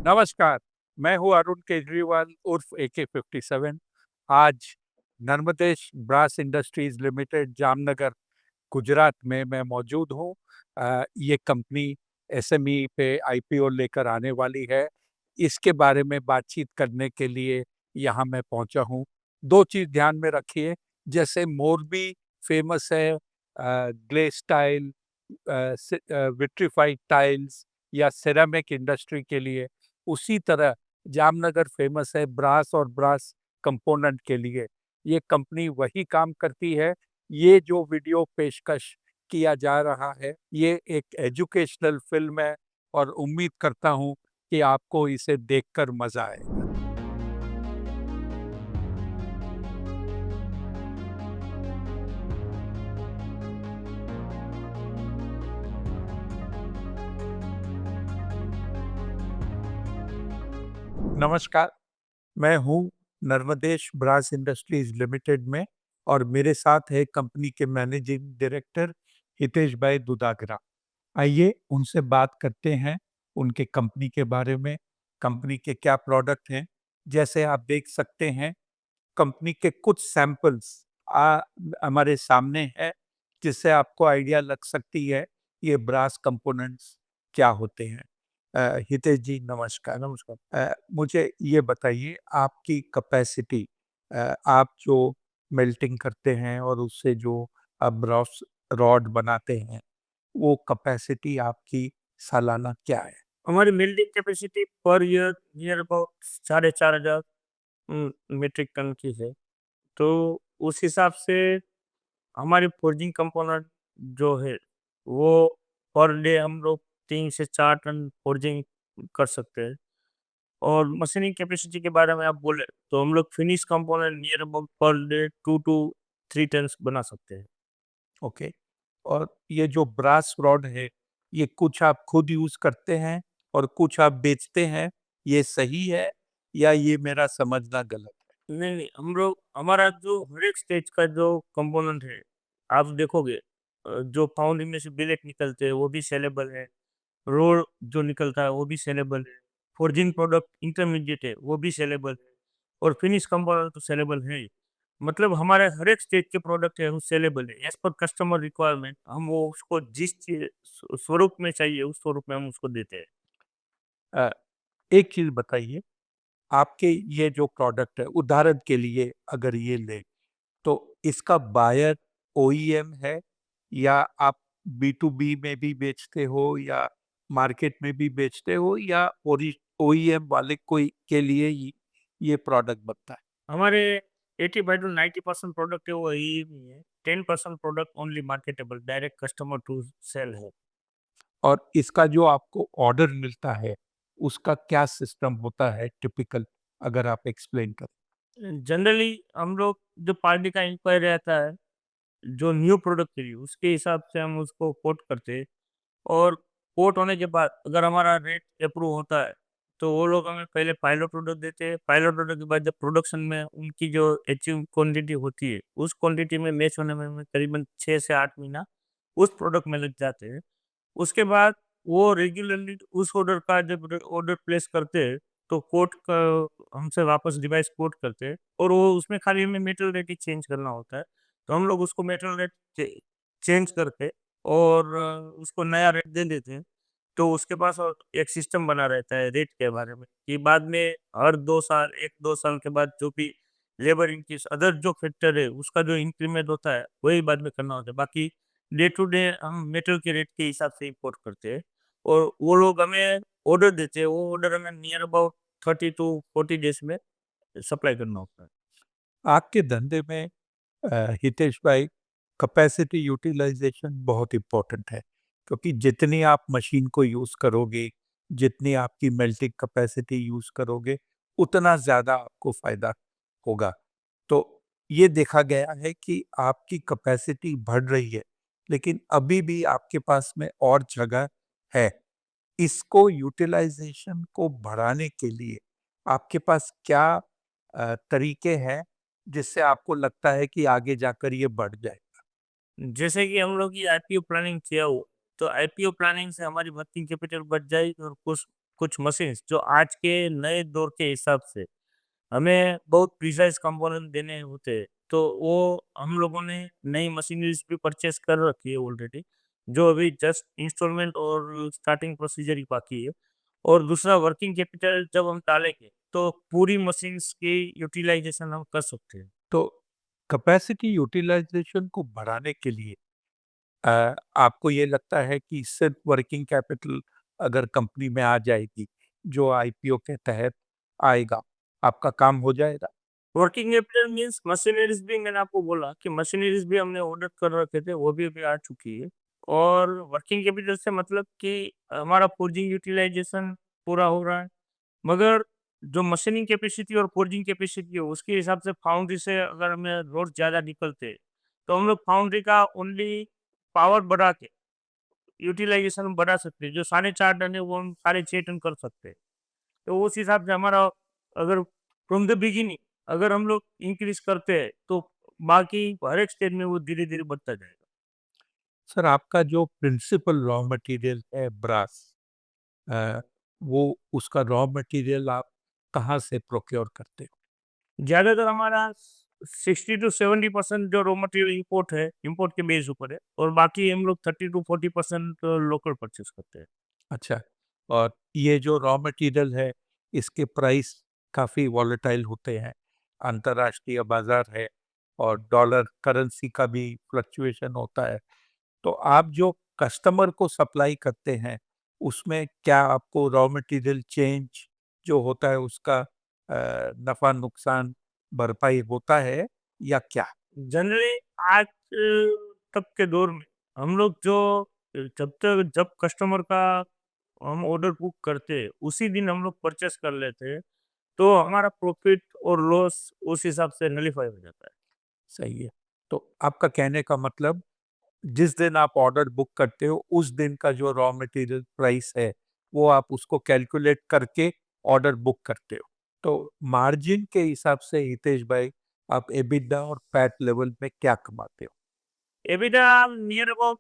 नमस्कार, मैं हूँ अरुण केजरीवाल उर्फ AK-57। आज Narmadesh Brass Industries Limited Jamnagar, Gujarat में मैं मौजूद हूँ। ये कंपनी SME पे IPO लेकर आने वाली है। इसके बारे में बातचीत करने के लिए यहाँ मैं पहुँचा हूँ। दो चीज़ ध्यान में रखिए, जैसे मोरबी फेमस है ग्लेस टाइल, विट्रीफाइड टाइल्स या सिरेमिक इंडस्ट्री के लिए, उसी तरह जामनगर फेमस है ब्रास और ब्रास कंपोनेंट के लिए। ये कंपनी वही काम करती है। ये जो वीडियो पेशकश किया जा रहा है, ये एक एजुकेशनल फ़िल्म है और उम्मीद करता हूँ कि आपको इसे देखकर मज़ा आएगा। नमस्कार, मैं हूँ नर्मदेश ब्रास इंडस्ट्रीज लिमिटेड में और मेरे साथ है कंपनी के मैनेजिंग डायरेक्टर हितेश भाई दुधागरा। आइए उनसे बात करते हैं उनके कंपनी के बारे में, कंपनी के क्या प्रोडक्ट हैं। जैसे आप देख सकते हैं, कंपनी के कुछ सैंपल्स हमारे सामने हैं, जिससे आपको आइडिया लग सकती है ये ब्रास कंपोनेंट्स क्या होते हैं। हितेश जी नमस्कार। नमस्कार। मुझे ये बताइए आपकी कैपेसिटी, आप जो मेल्टिंग करते हैं और उससे जो आप ब्रॉस रॉड बनाते हैं, वो कैपेसिटी आपकी सालाना क्या है? हमारी building capacity per year near about 4,500 metric ton की है। तो उस हिसाब से हमारी फोर्जिंग कंपोनेंट जो है, वो पर डे हम लोग 3 से 4 टन फोर्जिंग कर सकते हैं। और मशीनिंग कैपेसिटी के बारे में आप बोले, तो हम लोग finish component near about per day 2 to 3 tons बना सकते हैं। ओके। और ये जो ब्रास रॉड है, ये कुछ आप खुद यूज़ करते हैं और कुछ आप बेचते हैं, ये सही है या ये मेरा समझना गलत नहीं, नहीं, हम लोग हमारा जो हर एक स्टेज का जो कंपोनेंट है, आप देखोगे जो फाउंडिंग में से बिलेट निकलते हैं, वो भी सेलेबल है। रोड जो निकलता है, वो भी सेलेबल है। फोर्जिंग प्रोडक्ट इंटरमीडिएट है, वो भी सेलेबल है। और फिनिश कंपोनेंट तो सेलेबल है ही। मतलब हमारे हर एक स्टेज के प्रोडक्ट है, वो सेलेबल है। एज़ पर कस्टमर रिक्वायरमेंट हम वो उसको जिस चीज़ स्वरूप में चाहिए, उस स्वरूप में हम उसको देते हैं। है? एक चीज़ बताइए, आपके ये जो प्रोडक्ट है, उदाहरण के लिए अगर ये लें, तो इसका बायर OEM है या आप B2B में भी बेचते हो या मार्केट में भी बेचते हो या OEM वाले कोई के लिए ही ये प्रोडक्ट बनता है? हमारे 85 टू 90% प्रोडक्ट है वो यही नहीं है। 10% product only marketable direct customer to sale है। और इसका जो आपको ऑर्डर मिलता है, उसका क्या सिस्टम होता है टिपिकल, अगर आप एक्सप्लेन करें? जनरली हम लोग जो पार्टी का इंक्वायरी रहता है, जो न्यू प्रोडक्ट के लिए उसके हिसाब से हम उसको कोट करते हैं। और कोट होने के बाद अगर हमारा रेट अप्रूव होता है, तो वो लोग हमें पहले पायलट प्रोडक्ट देते हैं। पायलट प्रोडक्ट के बाद जब प्रोडक्शन में उनकी जो अचीव क्वांटिटी होती है, उस क्वांटिटी में मैच होने में हमें करीबन 6 से 8 महीना उस प्रोडक्ट में लग जाते हैं। उसके बाद वो रेगुलरली उस ऑर्डर का जब ऑर्डर प्लेस करते हैं, तो कोट का हमसे वापस डिवाइस कोट करते हैं और वो उसमें खाली हमें मेटेरियल रेट ही चेंज करना होता है। तो हम लोग उसको मेटेरियल रेट चेंज करके और उसको नया रेट दे देते हैं। तो उसके पास और एक सिस्टम बना रहता है रेट के बारे में कि बाद में हर 2 साल 1-2 साल के बाद जो भी लेबर इंक्रीज़ अदर जो फैक्टर है उसका जो इंक्रीमेंट होता है, वही बाद में करना होता है। बाकी डे टू डे हम मेटल के रेट के हिसाब से इम्पोर्ट करते हैं और वो लोग हमें ऑर्डर देते हैं। वो ऑर्डर हमें नियर अबाउट 30 टू 40 डेज़ में सप्लाई करना होता है। आपके धंधे में हितेश भाई, कैपेसिटी यूटिलाइजेशन बहुत इम्पोर्टेंट है, क्योंकि जितनी आप मशीन को यूज़ करोगे, जितनी आपकी मेल्टिंग कैपेसिटी यूज़ करोगे, उतना ज़्यादा आपको फ़ायदा होगा। तो ये देखा गया है कि आपकी कैपेसिटी बढ़ रही है, लेकिन अभी भी आपके पास में और जगह है। इसको यूटिलाइजेशन को बढ़ाने के लिए आपके पास क्या तरीके हैं, जिससे आपको लगता है कि आगे जाकर ये बढ़ जाए? जैसे कि हम लोग की आईपीओ प्लानिंग किया हो, तो आईपीओ प्लानिंग से हमारी वर्किंग कैपिटल बढ़ जाएगी और कुछ कुछ मशीन्स जो आज के नए दौर के हिसाब से हमें बहुत प्रिसाइज़ कंपोनेंट देने होते हैं, तो वो हम लोगों ने नई मशीनरीज़ भी परचेज़ कर रखी है ऑलरेडी, जो अभी जस्ट इंस्टॉलमेंट और स्टार्टिंग प्रोसीजर ही बाकी है। और दूसरा वर्किंग कैपिटल जब हम डालेंगे, तो पूरी मशीन्स की यूटिलाइज़ेशन हम कर सकते हैं। तो कैपेसिटी यूटिलाइजेशन को बढ़ाने के लिए आपको ये लगता है कि सिर्फ वर्किंग कैपिटल अगर कंपनी में आ जाएगी, जो आईपीओ के तहत आएगा, आपका काम हो जाएगा? वर्किंग कैपिटल मीन्स मशीनरीज़ भी मैंने आपको बोला कि मशीनरीज़ भी हमने ऑर्डर कर रखे थे, वो भी अभी आ चुकी है। और वर्किंग कैपिटल से मतलब कि हमारा फोर्जिंग यूटिलाइज़ेशन पूरा हो रहा है। मगर जो मशीनिंग कैपेसिटी और फोर्जिंग कैपेसिटी है, उसके हिसाब से फाउंड्री से अगर हमें रोड ज़्यादा निकलते, तो हम लोग फाउंड्री का ओनली पावर बढ़ा के यूटिलाइज़ेशन बढ़ा सकते हैं। जो 4.5 टन है, वो हम 6.5 टन कर सकते हैं। तो उस हिसाब से हमारा अगर फ्रॉम द बिगिनिंग अगर हम लोग इंक्रीज़ करते हैं, तो बाकी हर एक स्टेज में वो धीरे-धीरे बढ़ता जाएगा। सर, आपका जो प्रिंसिपल रॉ मटेरियल है ब्रास, अ, वो उसका रॉ मटेरियल आप कहाँ से प्रोक्योर करते हो? ज़्यादातर हमारा 60 टू 70% जो रॉ मटेरियल इम्पोर्ट है, इम्पोर्ट के बेस ऊपर है और बाकी हम लोग 30 टू 40% लोकल परचेज़ करते हैं। अच्छा, और ये जो रॉ मटेरियल है, इसके प्राइस काफ़ी वॉलेटाइल होते हैं, अंतर्राष्ट्रीय बाज़ार है और डॉलर करेंसी का भी फ्लक्चुएशन होता है। तो आप जो कस्टमर को सप्लाई करते हैं, उसमें क्या आपको रॉ मटेरियल चेंज जो होता है उसका नफ़ा-नुकसान भरपाई होता है या क्या? जनरली आज तक के दौर में हम लोग जो जब कस्टमर का हम ऑर्डर बुक करते हैं, उसी दिन हम लोग परचेज़ कर लेते हैं, तो हमारा प्रॉफ़िट और लॉस उस हिसाब से नलिफ़ाई हो जाता है। सही है। तो आपका कहने का मतलब जिस दिन आप ऑर्डर बुक करते हो, उस दिन का जो रॉ मटेरियल प्राइस है, वो आप उसको कैलकुलेट करके ऑर्डर बुक करते हो। तो मार्जिन के हिसाब से हितेश भाई, आप एबिटा और पैट लेवल में क्या कमाते हो? एबिटा नियर अबाउट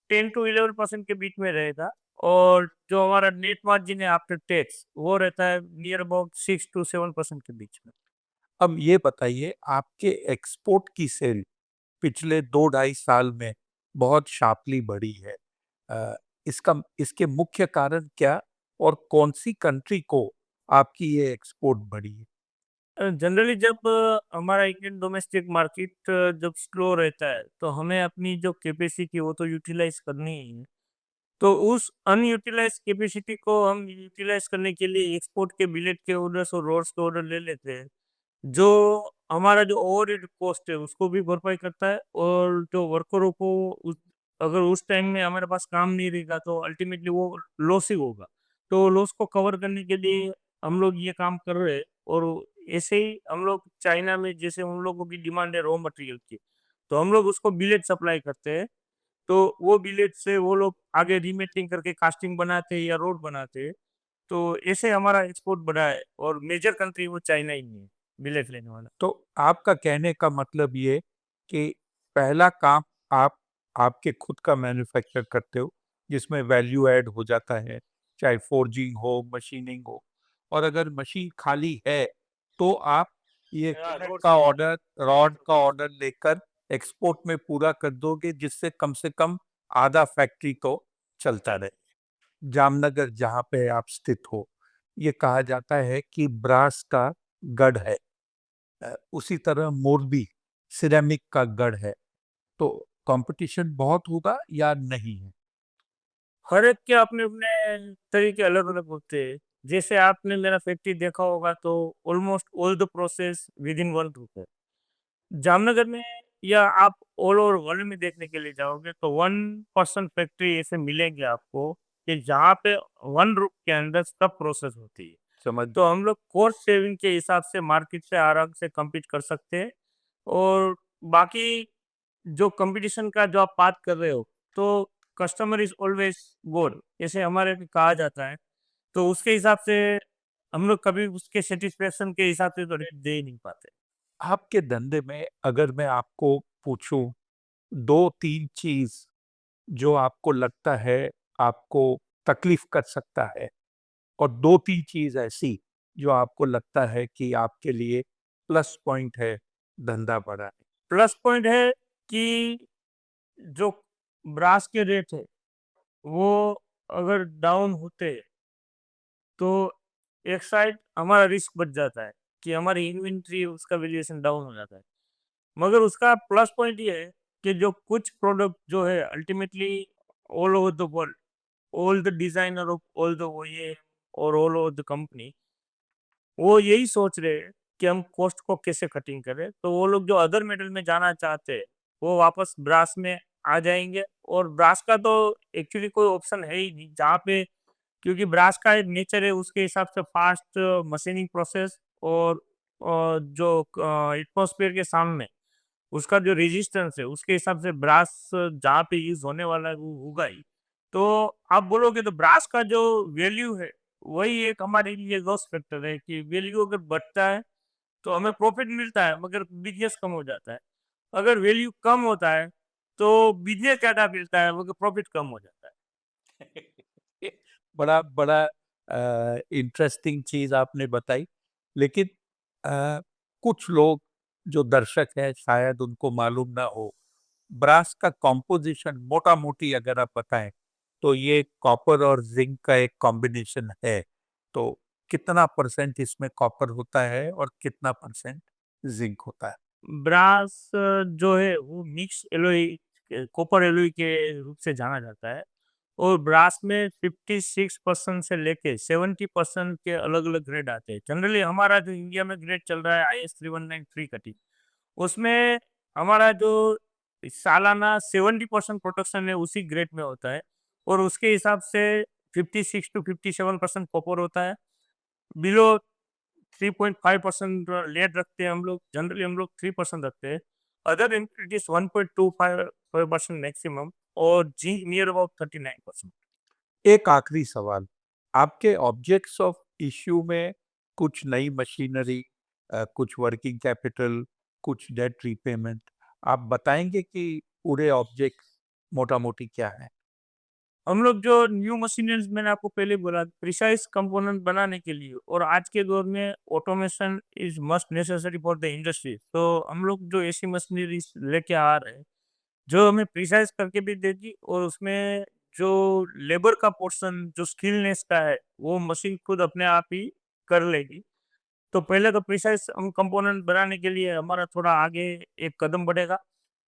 10 टू 11% के बीच में रहेगा और जो हमारा नेट मार्जिन है आफ्टर टैक्स, वो रहता है नियर अबाउट 6 टू 7% के बीच में। अब ये बताइए, आपके एक्सपोर्ट की सेल पिछले 2 ढाई साल में बहुत शार्पली बढ़ी है। अ, इसके मुख्य कारण क्या और कौन-सी कंट्री को आपकी ये एक्सपोर्ट बढ़ी है? जनरली जब हमारा इंडियन डोमेस्टिक मार्केट जब स्लो रहता है, तो हमें अपनी जो कैपेसिटी वो तो यूटिलाइज़ करनी ही है। तो उस अनयूटिलाइज़्ड कैपेसिटी को हम यूटिलाइज़ करने के लिए एक्सपोर्ट के बिलेट के ऑर्डर्स और रोड्स के ऑर्डर ले लेते हैं। जो हमारा जो ओवरहेड कॉस्ट है उसको भी भरपाई करता है और जो वर्करों को उस अगर उस टाइम में हमारे पास काम नहीं रहेगा तो अल्टीमेटली वो लॉस ही होगा। तो लॉस को कवर करने के लिए हम लोग ये काम कर रहे हैं और ऐसे ही हम लोग चाइना में जैसे उन लोगों की डिमांड है रॉ मटेरियल की, तो हम लोग उसको बिलेट सप्लाई करते हैं। तो वो बिलेट से वो लोग आगे रीमेटिंग करके कास्टिंग बनाते हैं या रोड बनाते हैं। तो ऐसे हमारा एक्सपोर्ट बढ़ा है और मेजर कंट्री वो चाइना ही है, बिलेट लेने वाला। तो आपका कहने का मतलब ये कि पहला काम आप आपके खुद का मैन्युफैक्चर करते हो, जिसमें वैल्यू ऐड हो जाता है, चाहे फोर्जिंग हो, मशीनिंग हो, और अगर मशीन खाली है, तो आप ये हाँ, बिलेट रोड का से ऑर्डर, रॉड का ऑर्डर लेकर एक्सपोर्ट में पूरा कर दोगे, जिससे कम से कम आधा फैक्ट्री तो चलता रहे। जामनगर जहाँ पे आप स्थित हो, ये कहा जाता है कि ब्रास का गढ़ है। उसी तरह मोरबी सिरेमिक का गढ़ है। तो कंपटीशन बहुत होगा या नहीं है? हर एक के अपने-अपने तरीके अलग-अलग होते हैं। जैसे आपने मेरा फैक्ट्री देखा होगा तो almost all the process within 1 रुपए। जामनगर में या आप ऑल ओवर वर्ल्ड में देखने के लिए जाओगे तो 1 पर्सन फैक्ट्री ऐसे मिलेंगे आपको कि जहाँ पे 1 रुप के अंदर सब प्रोसेस होती है। समझ तो हम लोग कॉस्ट सेविंग के हिसाब से मार्केट से आराम से कम्पीट कर सकते हैं और बाकी जो कंपटीशन का जो आप बात कर रहे हो, तो कस्टमर इज़ ऑलवेज़ गॉड ऐसे हमारे में कहा जाता है। तो उसके हिसाब से हम लोग कभी उसके सैटिस्फैक्शन के हिसाब से तो रेट दे ही नहीं पाते। आपके धंधे में अगर मैं आपको पूछूं 2-3 चीज जो आपको लगता है आपको तकलीफ कर सकता है, और 2-3 चीज़ ऐसी जो आपको लगता है कि आपके लिए प्लस पॉइंट है धंधा बढ़ाने? प्लस पॉइंट है कि जो ब्रास के रेट है, वो अगर डाउन होते हैं, तो एक साइड हमारा रिस्क बच जाता है कि हमारी इन्वेंटरी उसका वैल्यूएशन डाउन हो जाता है। मगर उसका प्लस पॉइंट ये है कि जो कुछ प्रोडक्ट जो है ultimately all over the world, all the designer of all the OEM और ऑल ओवर द कंपनी, वो यही सोच रहे हैं कि हम कॉस्ट को कैसे कटिंग करें। तो वो लोग जो अदर मेटल में जाना चाहते हैं, वो वापस ब्रास में आ जाएँगे। और ब्रास का तो एक्चुअली कोई ऑप्शन है ही नहीं, जहाँ पे क्योंकि ब्रास का एक नेचर है उसके हिसाब से फास्ट मशीनिंग प्रोसेस और जो एटमॉस्फेयर के सामने उसका जो रेजिस्टेंस है उसके हिसाब से ब्रास जहाँ पे यूज़ होने वाला है वो होगा ही। तो आप बोलोगे तो ब्रास का जो वैल्यू है वही एक हमारे लिए लॉस फैक्टर है कि वैल्यू अगर बढ़ता है तो हमें प्रॉफिट मिलता है मगर बिज़नेस कम हो जाता है। अगर वैल्यू कम होता है तो बिज़नेस ज़्यादा मिलता है मगर प्रॉफिट कम हो जाता है। बड़ा बड़ा इंटरेस्टिंग चीज़ आपने बताई। लेकिन कुछ लोग जो दर्शक हैं शायद उनको मालूम ना हो, ब्रास का कॉम्पोजिशन मोटा-मोटी अगर आप बताएँ, तो ये कॉपर और ज़िंक का एक कॉम्बिनेशन है। तो कितना परसेंट इसमें कॉपर होता है और कितना परसेंट ज़िंक होता है? ब्रास जो है वो मिक्स एलॉय कॉपर एलॉय के रूप से जाना जाता है। और ब्रास में 56% से लेके 70% के अलग-अलग ग्रेड आते हैं। जनरली हमारा जो इंडिया में ग्रेड चल रहा है आईएस 3193 कटिंग, उसमें हमारा जो सालाना 70% प्रोडक्शन है उसी ग्रेड में होता है। और उसके हिसाब से 56 टू 57% कॉपर होता है। बिलो 3.5% लेड रखते हैं हम लोग, जनरली हम लोग 3% रखते हैं। अदर इम्प्योरिटीज 1.25% मैक्सिमम और जिंक नियर अबाउट 39%। एक आखिरी सवाल, आपके ऑब्जेक्ट्स ऑफ इश्यू में कुछ नई मशीनरी, कुछ वर्किंग कैपिटल, कुछ डेट रीपेमेंट, आप बताएँगे कि पूरे ऑब्जेक्ट्स मोटा-मोटी क्या हैं? हम लोग जो न्यू मशीनरीज मैंने आपको पहले बोला प्रिसाइज कंपोनेंट बनाने के लिए और आज के दौर में automation is must necessary for the industry. तो हम लोग जो ऐसी मशीनरीज लेके आ रहे हैं जो हमें प्रिसाइज करके भी देगी और उसमें जो लेबर का पोर्शन जो स्किलनेस का है वो मशीन खुद अपने आप ही कर लेगी। तो पहले तो प्रिसाइज हम कंपोनेंट बनाने के लिए हमारा थोड़ा आगे एक कदम बढ़ेगा।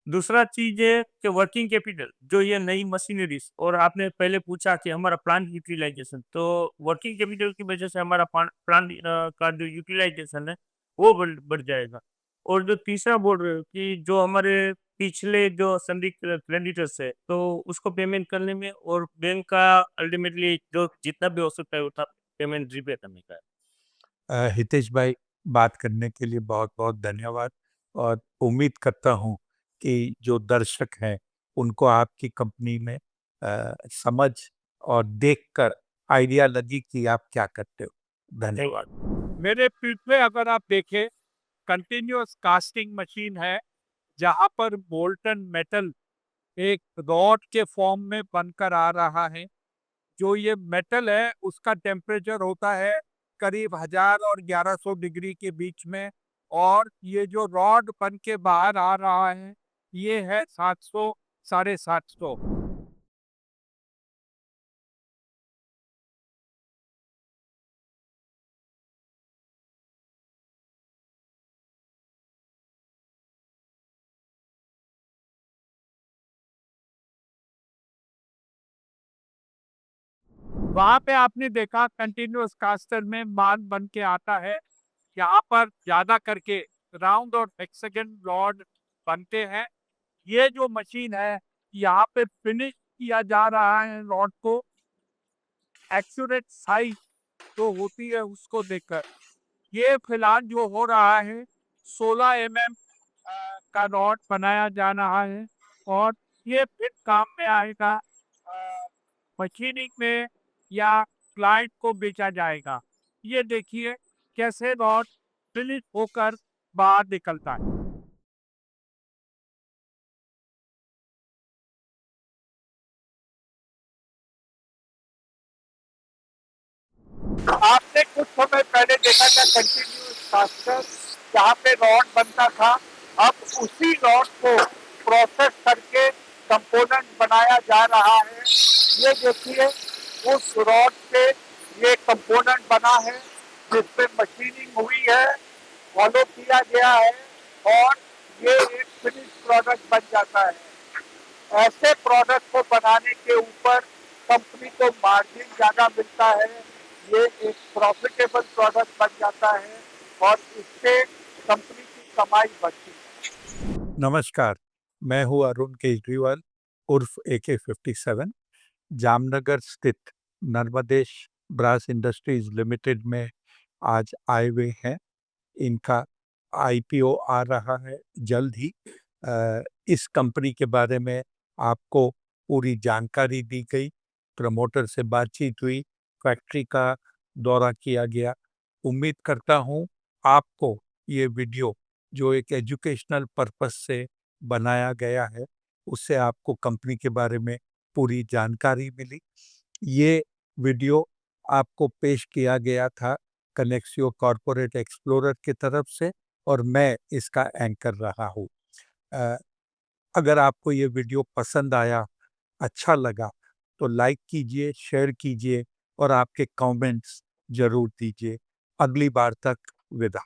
दूसरा चीज़ है कि वर्किंग कैपिटल जो ये नई मशीनरीज़ और आपने पहले पूछा कि हमारा प्लांट यूटिलाइज़ेशन, तो वर्किंग कैपिटल की वजह से हमारा प्लांट का जो यूटिलाइज़ेशन है वो बढ़ जाएगा। और जो तीसरा बोल रहे हो कि जो हमारे पिछले जो संदिग्ध क्रेडिटर्स है, तो उसको पेमेंट करने में और बैंक का अल्टीमेटली जो जितना भी हो सकता है उतना पेमेंट रीपे करने का है। हितेश भाई, बात करने के लिए बहुत-बहुत धन्यवाद और उम्मीद करता हूँ कि जो दर्शक हैं, उनको आपकी कंपनी में समझ और देखकर आइडिया लगी कि आप क्या करते हो। धन्यवाद। मेरे पीठ पे अगर आप देखें, कंटीन्यूअस कास्टिंग मशीन है, जहाँ पर मोल्टन मेटल एक रॉड के फॉर्म में बनकर आ रहा है। जो ये मेटल है उसका टेम्परेचर होता है करीब 1000 और 1100 डिग्री के बीच में, और ये जो रॉड बन के बाहर आ रहा है ये है 700 साढ़े 700। वहां पे आपने देखा कंटिन्यूअस कास्टर में माल बन के आता है। यहाँ पर ज्यादा करके राउंड और हेक्सागन रॉड बनते हैं। ये जो मशीन है यहाँ पे फिनिश किया जा रहा है रॉड को, एक्यूरेट साइज जो होती है उसको देखकर। ये फिलहाल जो हो रहा है 16 mm का रॉड बनाया जा रहा है, और ये फिर काम में आएगा मशीनिंग में या क्लाइंट को बेचा जाएगा। ये देखिए कैसे रॉड फिनिश होकर बाहर निकलता है। आपने कुछ समय पहले देखा था कंटिन्यूअस कास्टर, जहाँ पे रॉड बनता था। अब उसी रॉड को प्रोसेस करके कंपोनेंट बनाया जा रहा है। ये देखिए, उस रॉड से ये कंपोनेंट बना है, जिसपे मशीनिंग हुई है, फॉलो किया गया है, और ये एक फिनिश प्रोडक्ट बन जाता है। ऐसे प्रोडक्ट को बनाने के ऊपर कंपनी को मार्जिन ज़्यादा मिलता है। ये एक प्रॉफिटेबल प्रोडक्ट बन जाता है और इससे कंपनी की कमाई बढ़ती है। नमस्कार, मैं हूँ अरुण केजरीवाल उर्फ AK-57, जामनगर स्थित नर्मदेश ब्रास इंडस्ट्रीज लिमिटेड में आज आए हुए हैं। इनका IPO आ रहा है जल्द ही। इस कंपनी के बारे में आपको पूरी जानकारी दी गई, प्रमोटर से बातचीत हुई, फैक्ट्री का दौरा किया गया। उम्मीद करता हूँ आपको ये वीडियो, जो एक एजुकेशनल पर्पस से बनाया गया है, उससे आपको कंपनी के बारे में पूरी जानकारी मिली। ये वीडियो आपको पेश किया गया था कनेक्सियो कॉर्पोरेट एक्सप्लोरर की तरफ से, और मैं इसका एंकर रहा हूँ। अगर आपको ये वीडियो पसंद आया, अच्छा लगा, तो लाइक कीजिए, शेयर कीजिए और आपके कमेंट्स ज़रूर दीजिए। अगली बार तक विदा।